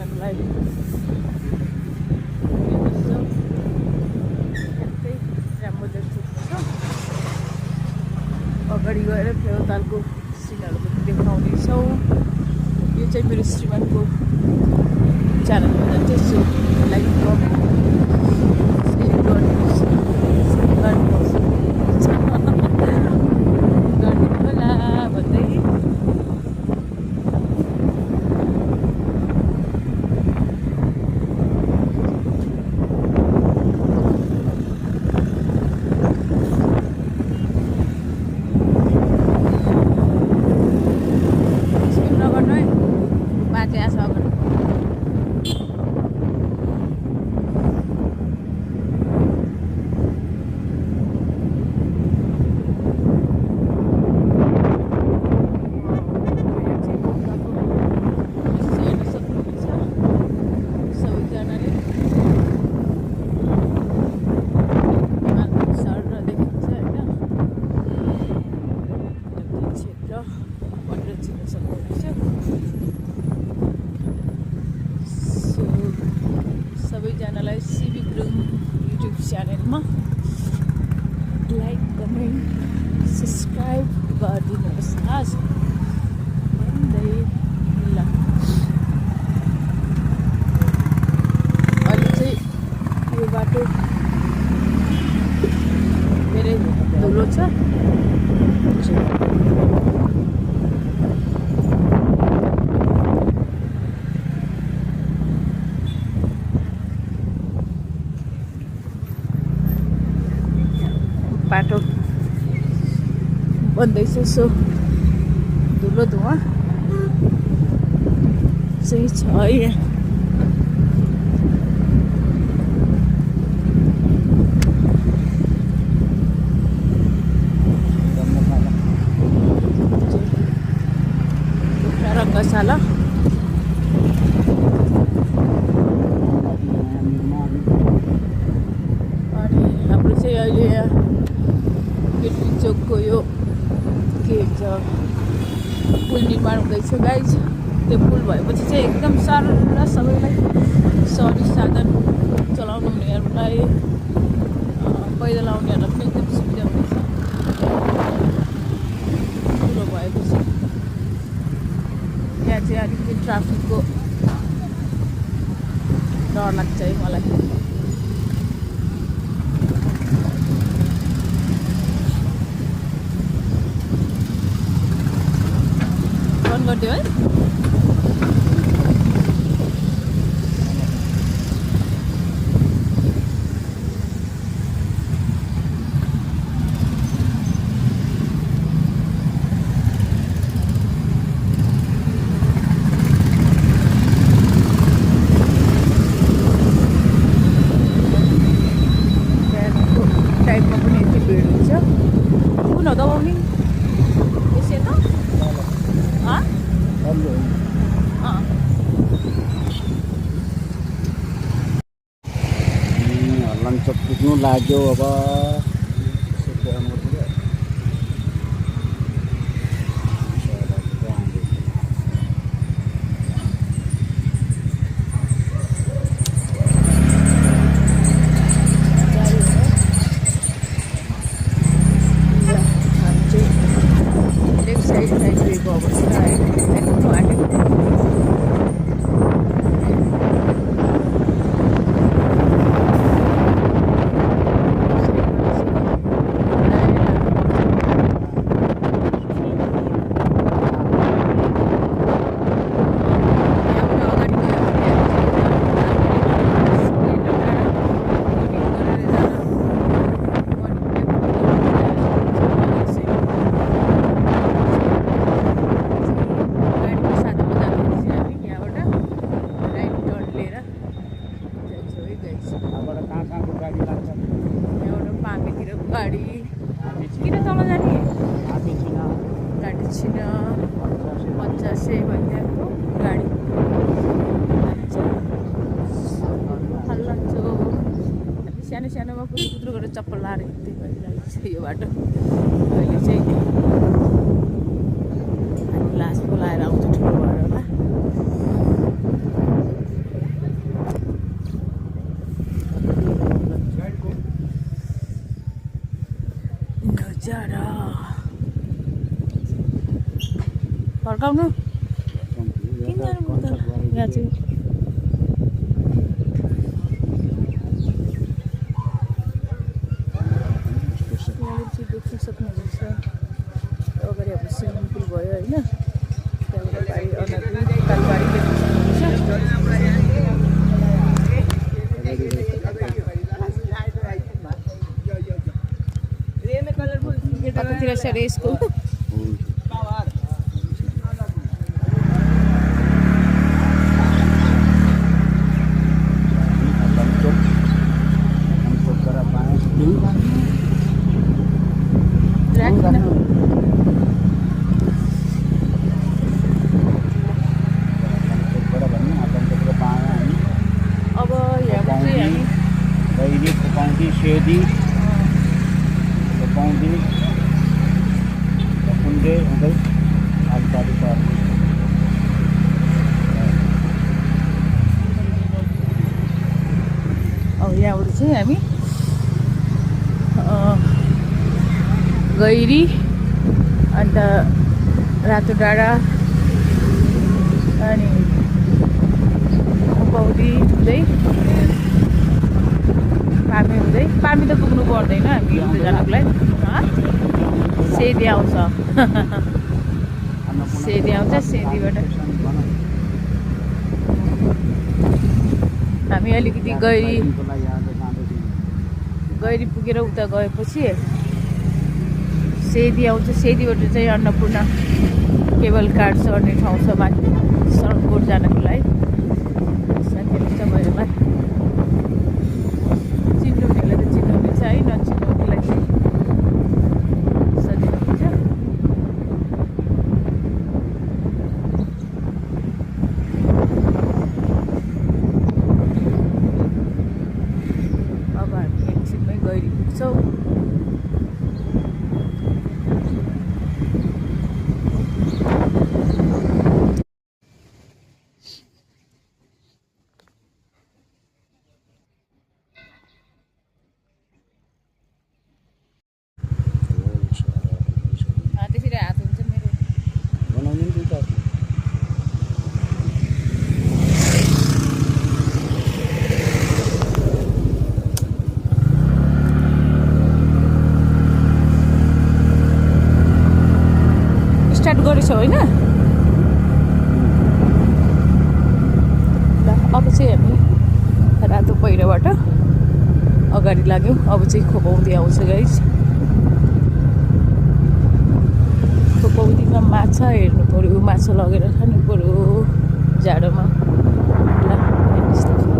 जानको लागि अगाडि गएर फेवातालको सिनहरू पनि देखाउनेछौँ। यो चाहिँ मेरो श्रीमानको च्यानलमा जान्छ। सो लाइक कमेन्ट सेयर गर्नुहोस् होला भन्दै सबैजनालाई सिभिक रुम युट्युब च्यानलमा लाइक कमेन्ट सब्सक्राइब गरिदिनुहोस् आज भन्दै ल अहिले चाहिँ यो बाटो धेरै धुलो छ। बाटो बन्दैछ। सो धुलो धुवा चाहिँ छ यहाँ। रङ्गशाला अनि हाम्रो चाहिँ अहिले पेट्रोल चोकको यो के भन्छ पुल निर्माण हुँदैछ गाइज। त्यो पुल भएपछि चाहिँ एकदम साह्रो र सबैलाई सवारी साधन चलाउनु हुनेहरूलाई पैदल आउनेहरूलाई पनि एकदम सुविधा हुनेछ। पुल भएपछि यहाँ चाहिँ अलिकति ट्राफिकको डर लाग्छ है मलाई। गरिदियो है। टाइममा पनि यति भिड हुन्छ। कुन हो दबाउने यसै त लन्चक पुग्नु लाग्यो अब। लेफ्ट साइड हाइवेको अवस्था गाडी किन तल जाने गाडी छिन 50 भन्नेको गाडी हल्ला छ। सानो सानोमा कुद्रो गरेर चप्पल लाएर हिँड्दै गइरहेको छ यो बाटो। अहिले चाहिँ लास बोलाएर आउँछ ठुलो भएर होला। यहाँ चाहिँ यहाँनिर चाहिँ देख्न सक्नुहुन्छ अगाडि अब स्विमिङ पुल भयो होइन त्यहाँबाट बारी अनदी कालबारी देख्न सक्नुहुन्छ यतातिर छ अरे यसको सेदी पाउँदी कुण्डे हुँदै आलपारी पर्ने अब यहाँबाट चाहिँ हामी गैरी अन्त रातो डाँडा अनि पौडी हुँदै पामी हुँदै पामी त पुग्नु पर्दैन हामी हुँदै जानको लागि सेदी आउँछ सेदी आउँछ सेदीबाट हामी अलिकति गैरी पुगेर उता गएपछि सेदी आउँछ सेदीबाट चाहिँ अन्नपूर्ण केबल कार चढ्ने ठाउँ छ माथि सडककोट जानको लागि साथीहरू छ भएरमा चिन्नुहुनेलाई त चिन्नुहुनेछ है नचिन्नुहुनेलाई चाहिँ सजिलो हुन्छ अब हामी एकछिनमै गैरी पुग्छौँ त्यसरी हात हुन्छ मेरो बनाउने नि त स्टार्ट गरेछौ होइन ल अब चाहिँ हामी रातो पहिरोबाट अगाडि लाग्यौँ अब चाहिँ खोपाउँदै आउँछ गाइस खोपाउँदीमा माछा हेर्नु पऱ्यो माछा लगेर खानु पऱ्यो जाडोमा ल हेर्नुहोस् त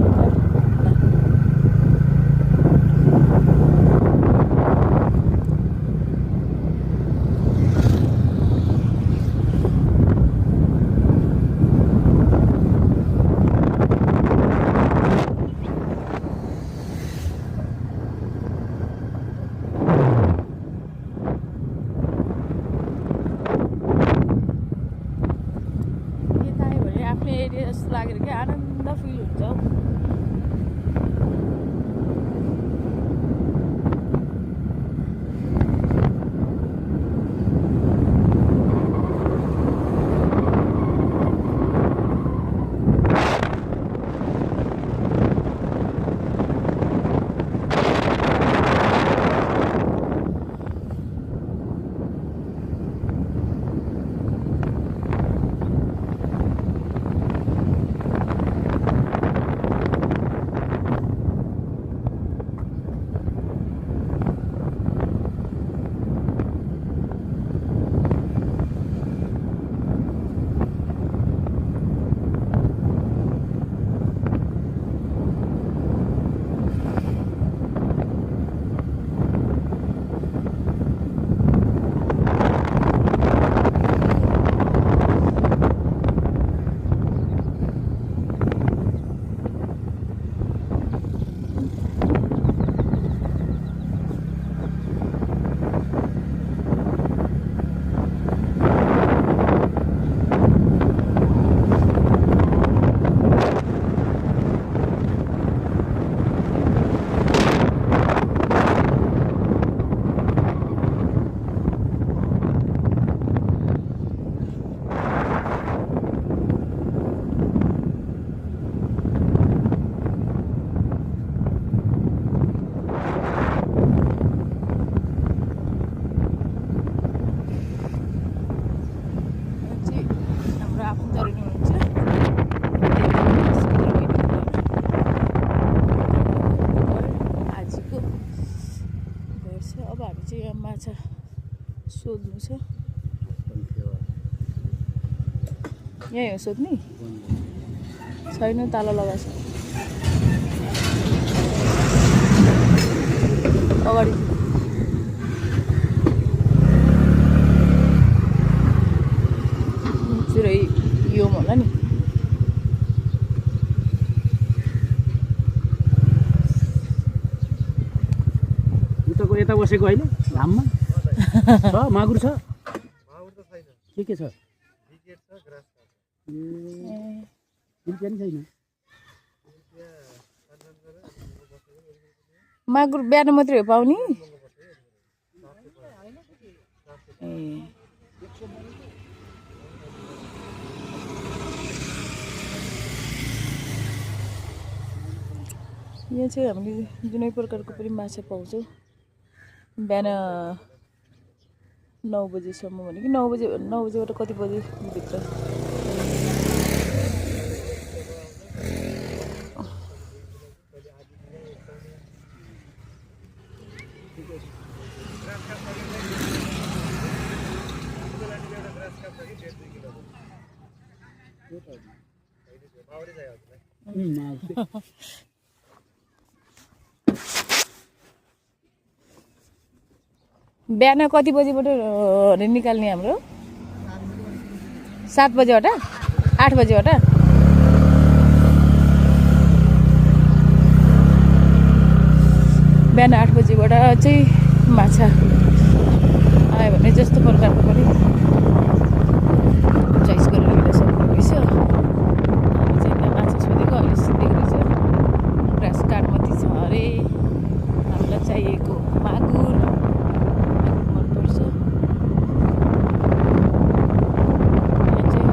एरिया जस्तो लागेर क्या आनन्द फिल हुन्छ हौ सोध्नु छ यही हो सोध्ने छैन ताला लगाएको छ अगाडि पुरै यो होला नि उताको यता बसेको होइन घाममा छ मागुर छ के छ रुपियाँ छैन मागुर बिहान मात्रै हो पाउने ए यहाँ चाहिँ हामीले जुनै प्रकारको पनि माछा पाउँछौँ बिहान 9 बजेसम्म भने कि 9 बजेबाट कति बजेभित्र बिहान कति बजेबाट निकाल्ने हाम्रो 7 बजेबाट 8 बजेबाट बिहान 8 बजेबाट चाहिँ माछा आयो भने जस्तो प्रकारको पनि चोइस गरेर लिन सक्नुहुनेछ हामी चाहिँ त्यहाँ माछा सोधेको अहिले सिधेको रहेछ ग्रास काट मात्रै छ अरे हामीलाई चाहिएको मागुर मनपर्छ यहाँ चाहिँ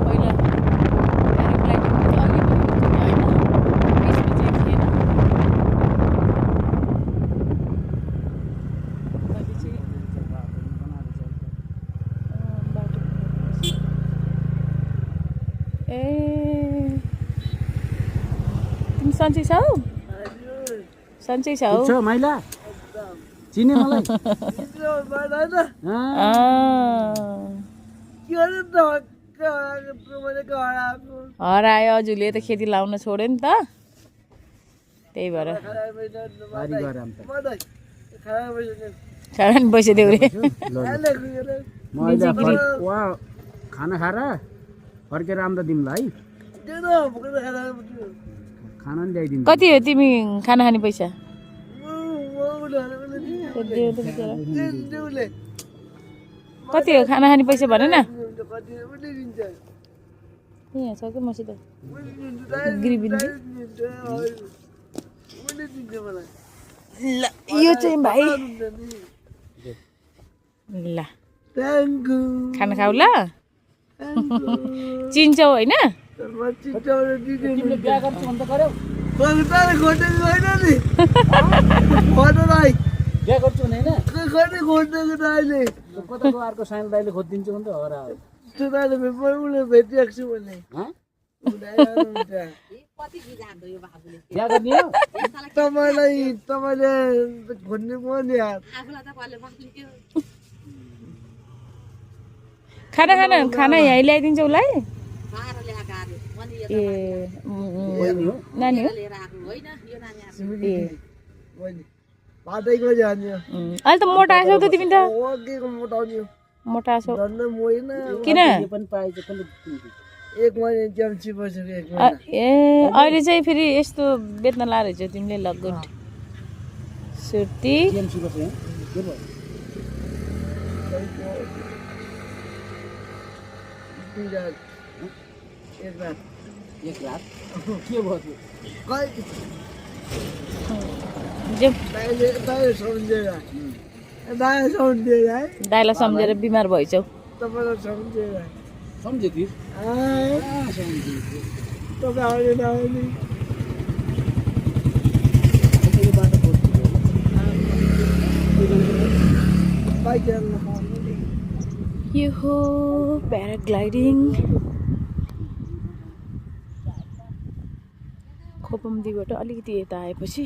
पहिला प्याराग्लाइडिङ त अलि पनि होइन बिचमा चाहिँ थिएन अहिले चाहिँ बाटो ए तिमी सन्चै छौ सन्चै छौ छ माइला चिने मलाई हरायो हजुरले त खेती लाउन छोड्यो नि त त्यही भएर खाना पैसा देऊ रे खाना खाएर फर्केर आउँदा दिउँला है खाना नि ल्याइदिनु कति हो तिमी खाना खाने पैसा कति हो खाना खाने पैसा भन न यहाँ छ कि मसित गिरिबिन्दी ल यो चाहिँ भाइ ल खाना खाऊ ल चिन्छौ होइन बिहा गर्छु भन्त गर्यौ बिहा गर्छु भने होइन कताको अर्को सानो दाइले खोजिदिन्छु भने त हरा बिहा गर्ने हो तपाईँले खोज्ने पनि खाना खाना यहीँ ल्याइदिन्छौ उसलाई ए नानी हो ए पातैको जाने अहिले त मोटा आछौ त तिमी त मोटाउने मोटा आछौ झन् मोइन किन पनि पाएछ एक महिना च्याम्ची बसेको एक ए अहिले चाहिँ फेरि यस्तो बेच्न लाएर रहेछौ तिमीले लगुट सुर्ती एक रात के भयो दाइलाई सम्झेर बिमार भइछौ सम्झे कि यो हो प्याराग्लाइडिङ खोपमदीबाट अलिकति यता आएपछि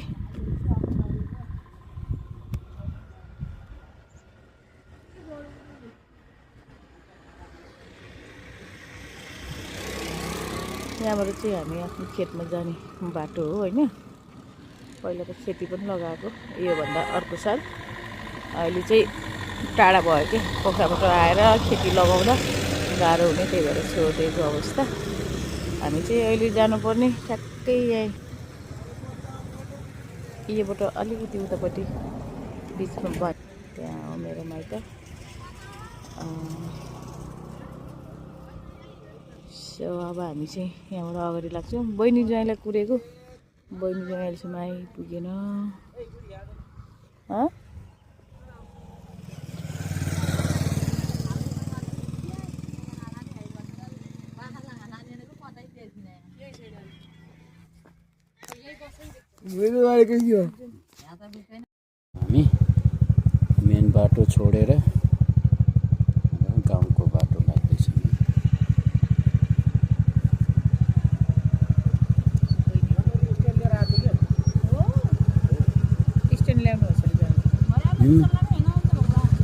यहाँबाट चाहिँ हामी आफ्नो खेतमा जाने बाटो हो होइन। पहिला त खेती पनि लगाएको योभन्दा अर्को साल। अहिले चाहिँ टाढा भयो कि पोखराबाट आएर खेती लगाउँदा गाह्रो हुने, त्यही भएर छोडिदिएको अवस्था। हामी चाहिँ अहिले जानुपर्ने ठ्याक्कै यहीँबाट अलिकति उतापट्टि बिचमा भयो, त्यहाँ हो मेरो माइत। सो अब हामी चाहिँ यहाँबाट अगाडि लाग्छौँ। बहिनी ज्वाइँलाई कुरेको, बहिनी ज्वाइँ अहिलेसम्म आइपुगेन। हामी मेन बाटो छोडेर गाउँको बाटो लाग्दैछौँ। स्ट्यान्ड ल्याउनुहोस्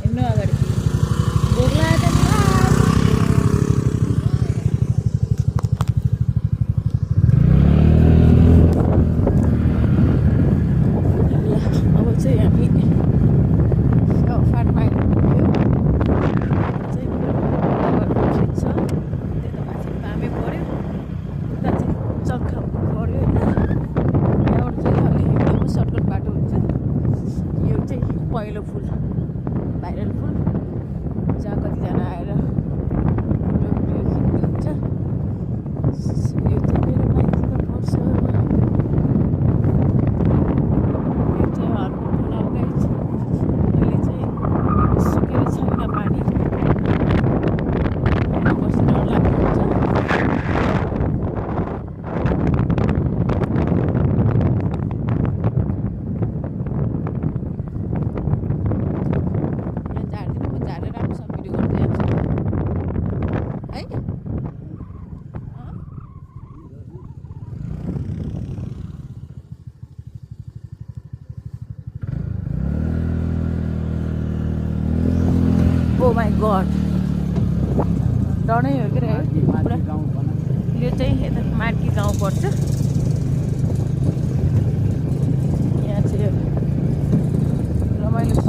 हिँड्नु अगाडि भोक लाग्यो। अब चाहिँ हामी फाटमा आइपुग्यो। चाहिँ खेत छ, त्यता माथि पामे पऱ्यो, उता चाहिँ चक्खा पऱ्यो होइन। यहाँबाट चाहिँ अलि एकदमै सर्टकट बाटो हुन्छ। यो चाहिँ पहिलो फुल, भाइरल फुल, जहाँ कतिजना आएर भिडियो खिच्नुहुन्छ। यो चाहिँ मेरो माइतीमा पर्छ। यो चाहिँ हर्को खोला हो गाइस। अहिले चाहिँ सुकेर छैन पानी, बस्न नलाग्दो हुन्छ। झारेर राम्रोसँग भिडियो गर्दै जान्छु है। ओ माई गड, डरै हो कि है पुरा। यो चाहिँ यता मार्की गाउँ पर्छ। यहाँ चाहिँ रमाइलो छ।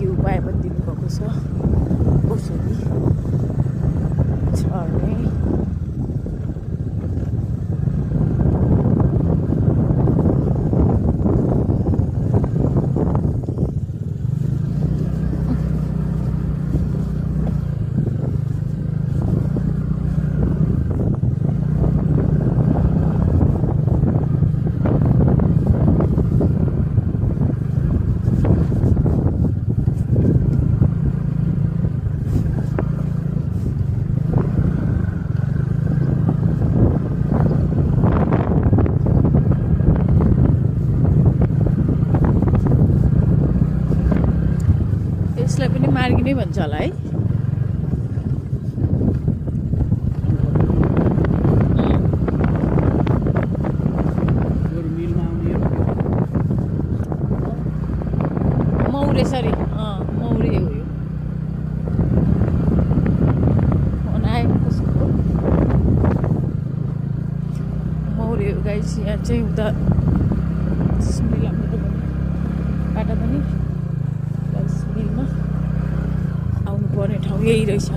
के उपाय पनि दिनुभएको छ औषधि छर्ने। यसलाई पनि मार्गी नै भन्छ होला है। मिलमा आउने मौरे सरी मौरे हो यो। फोन आयो कसको? मौरे हो गाइस। यहाँ चाहिँ उता बाटो पनि राइस मिलमा आउनुपर्ने ठाउँ यही रहेछ।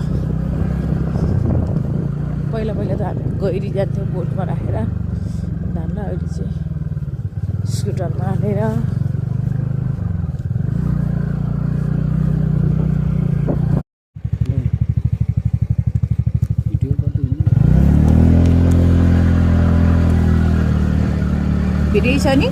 पहिला पहिला त हामी गइरी जान्थ्यौँ बोटमा राखेर धानलाई, अहिले चाहिँ स्कुटरमा हालेर। भिडियो छ नि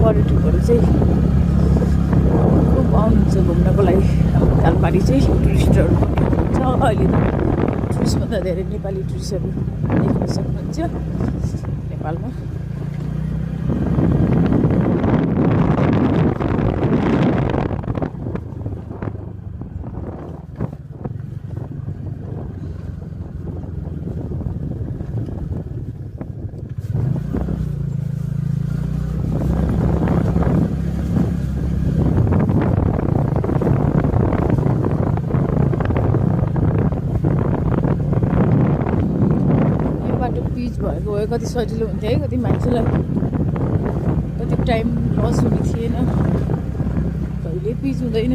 पर्यटकहरू चाहिँ खुब आउनुहुन्छ घुम्नको लागि। तालपाडी चाहिँ टुरिस्टहरू छ। अहिले त टुरिस्टभन्दा धेरै नेपाली टुरिस्टहरू देख्न सक्नुहुन्छ नेपालमा। पिच भएको भए कति सजिलो हुन्थ्यो है। कति मान्छेलाई कति टाइम लस हुने थिएन। कहिले पिच हुँदैन।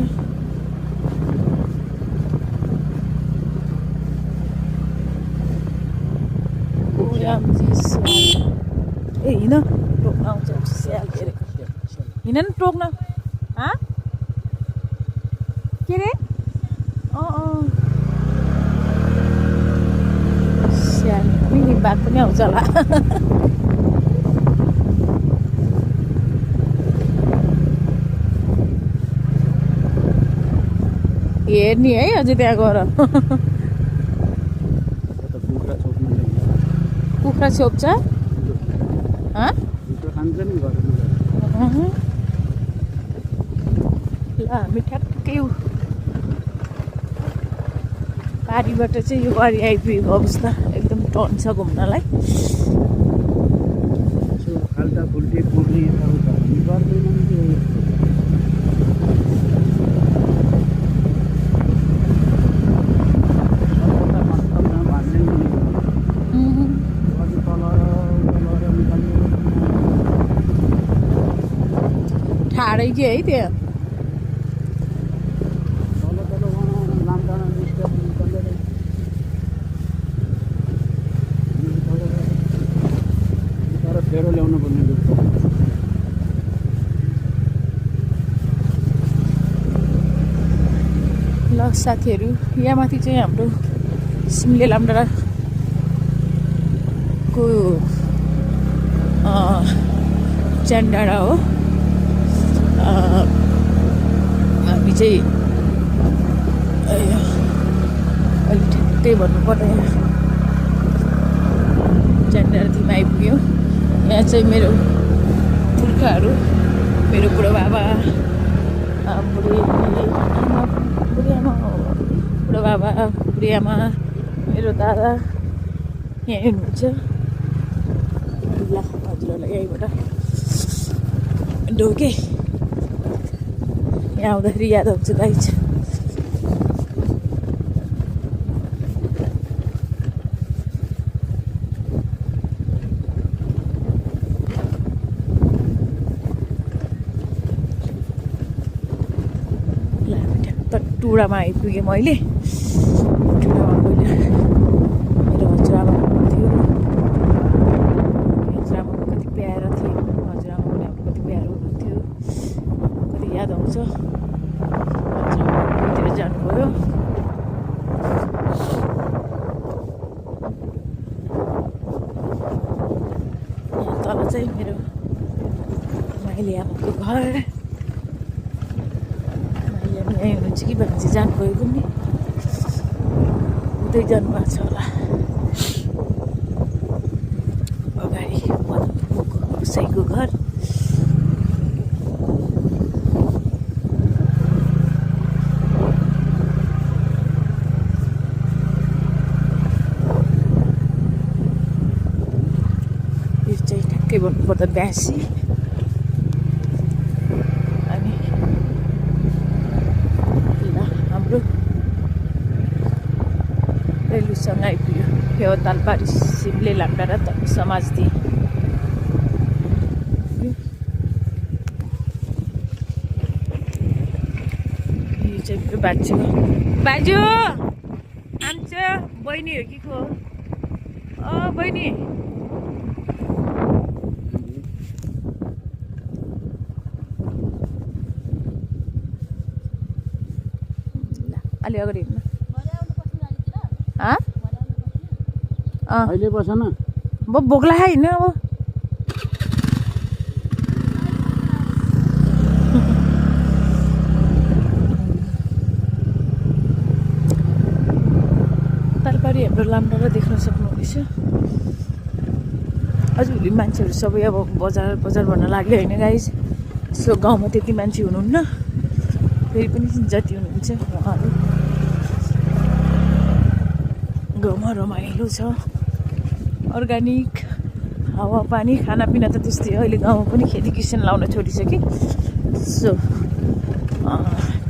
ए हिँड टोक्न आउँछ स्याल हेरेको। हिँड न टोक्न। के रे? स्याल पनि बाघ पनि आउँछ होला। हेर्ने है अझै त्यहाँ गएर। कुखुरा छोप्छ। ल हामी ठ्याक्कै पारीबाट चाहिँ यो गरी आइपुगेको अवस्था। एकदम टन छ घुम्नलाई। खाल्टा फुल्टी पुर्ने यताउता गर्दैन ठाडै के है त्यहाँ। फेरो ल्याउनु पर्ने ल साथीहरू, यहाँ माथि चाहिँ हाम्रो सिमले लामडाँडाको च्यानडाँडा हो। हामी चाहिँ अलिक ठ्याक्कै भन्नुपर्ने च्यानडाँडादेखि आइपुग्यो। यहाँ चाहिँ मेरो पुर्खाहरू, मेरो बुढोबाबा, बुढोबाबा, बुढीआमा, मेरो दादा यहीँ हुनुहुन्छ। ल हजुरहरूलाई यहीँबाट ढोके यहाँ आउँदाखेरि याद आउँछ गाइस। टुडामा आइपुगेँ मैले। टुडामा पहिला मेरो हजुरआमा हुनुहुन्थ्यो। हजुरआमा कति प्यारो थियो। हजुरआमा पनि अब कति प्यारो हुनुहुन्थ्यो। कति याद आउँछ। हजुरआमातिर जानुभयो। यहाँ तल चाहिँ मेरो माइली आमाको घर। कि भनेर चाहिँ जानुभएको नि उतै जानुभएको छ होला अगाडि कसैको घर यो चाहिँ ठ्याक्कै भन्नुपर्दा ब्यासी अनि ल हाम्रो रेलुसँग आइपुग्यो फेवा तालपारी सिमले लाम्टा र समाजदी यो चाहिँ मेरो बाजु बाजु आन्छ बहिनी हो कि को बहिनी अलि अगाडि हेर्नु अहिले बस न बोक्ला होइन अब तालपारी हाम्रो लाम्टारा देख्न सक्नुहुनेछ अझ भोलि मान्छेहरू सबै अब बजार बजार भन्न लाग्यो होइन गाइस सो गाउँमा त्यति मान्छे हुनुहुन्न फेरि पनि जति हुनुहुन्छ उहाँहरू गाउँमा रमाइलो छ अर्ग्यानिक हावापानी खानापिना त त्यस्तै अहिले गाउँमा पनि खेती किसान लाउन छोडिसके सो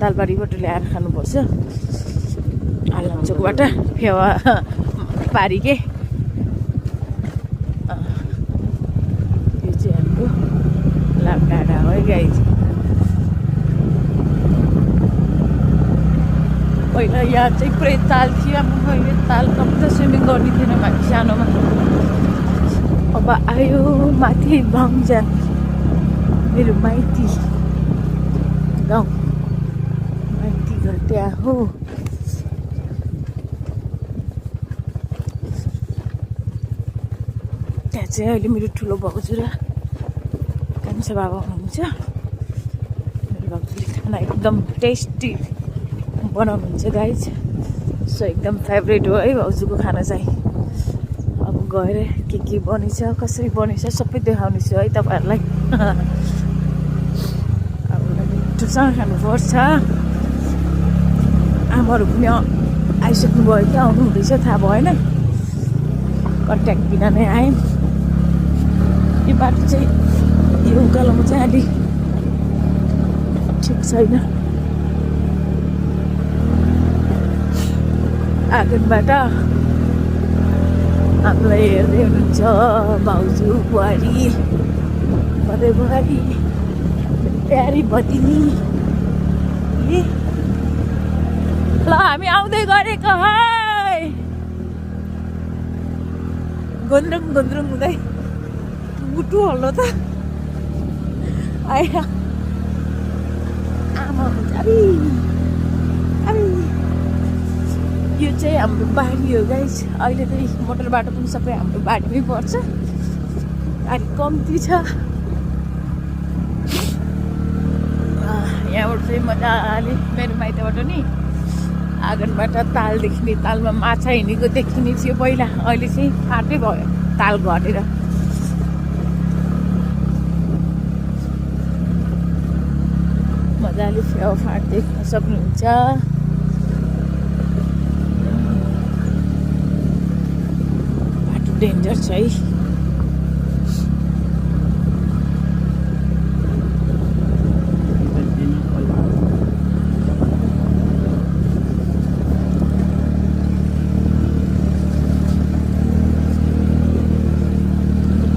तालबारीबाट ल्याएर खानुपर्छ आलमचोकबाट फेवा पारी के यो चाहिँ हाम्रो लामडाँडा हो गाई पहिला यहाँ चाहिँ पुरै ताल थियो अब अहिले ताल कम्ती त स्विमिङ गर्ने थिएन माथि सानोमा अब आयो माथि भङ्जान मेरो माइती गाउँ माइती घर त्यहाँ हो त्यहाँ चाहिँ अहिले मेरो ठुलो भाउजू र कान्छा बाबा हुनुहुन्छ मेरो भाउजूले खाना एकदम टेस्टी बनाउनुहुन्छ गाइज सो एकदम फेभरेट हो है भाउजूको खाना चाहिँ अब गएर के बनेछ कसरी बनेछ सबै देखाउनेछु है तपाईँहरूलाई अब मिठोसँग खानुपर्छ आमाहरू पनि आइसक्नु भयो कि आउनु हुँदैछ थाहा भएन कन्ट्याक्ट बिना नै आयौँ यो बाटो चाहिँ यो उकालोमा चाहिँ अलि ठिक छैन आँगनबाट हामीलाई हेर्दै हुनुहुन्छ भाउजू बुहारी भदै बुहारी प्यारी भतिनी ल हामी आउँदै गरेको है गुन्द्रुङ गुन्द्रुङ हुँदै बुटु हल्लो त आयो आमा अबि यो चाहिँ हाम्रो बारी हो गाइस अहिले त मोटर बाटो पनि सबै हाम्रो बारीमै पर्छ अलिक कम्ती छ यहाँबाट चाहिँ मजाले मेरो माइतबाट नि आँगनबाट ताल देखिने तालमा माछा हिँडेको देखिने थियो पहिला अहिले चाहिँ फाटै भयो ताल घटेर मजाले फेवा फाट देख्न सक्नुहुन्छ डेन्जर छ है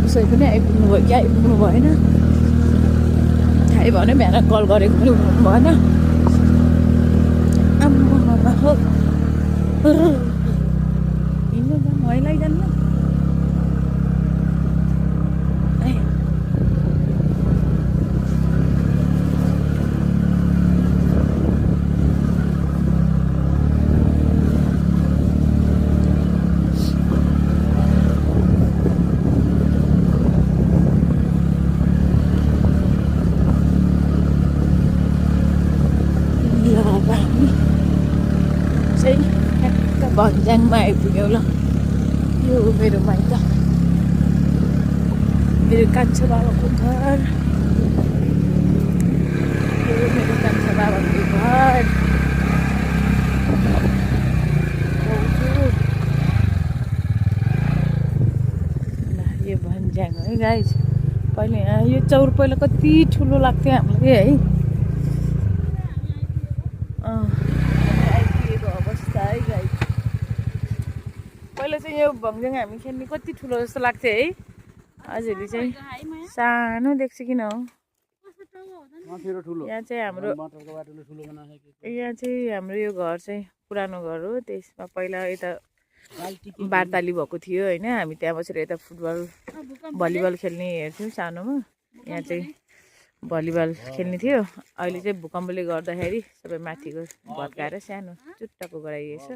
कसै पनि आइपुग्नु भयो कि आइपुग्नु भएन थाहै भएन बिहान कल गरेको पनि उठाउनु भएन आम्मा हो हिँड्नु त मैलाई जान्न भन्ज्याङमा आइपुग्यौँ ल। यो मेरो माइत, मेरो कान्छा बाबाको घर। यो मेरो कान्छा बाबाको घर। ल यो भन्ज्याङ है गाइज। पहिले यो चौर पहिला कति ठुलो लाग्थ्यो हामीलाई है। आइपुगेको अवस्था है गाइज। पहिला चाहिँ यो भन्ज्याङ हामी खेल्ने कति ठुलो जस्तो लाग्थ्यो है। हजुरले चाहिँ सानो देख्छ किन हो। यहाँ चाहिँ हाम्रो यो घर चाहिँ पुरानो घर हो। त्यसमा पहिला यता बारताली भएको थियो होइन। हामी त्यहाँ बसेर यता फुटबल भलिबल खेल्ने हेर्थ्यौँ सानोमा। यहाँ चाहिँ भलिबल खेल्ने थियो। अहिले चाहिँ भूकम्पले गर्दाखेरि सबै माथिको भत्काएर सानो चुट्टाको गराइएछ।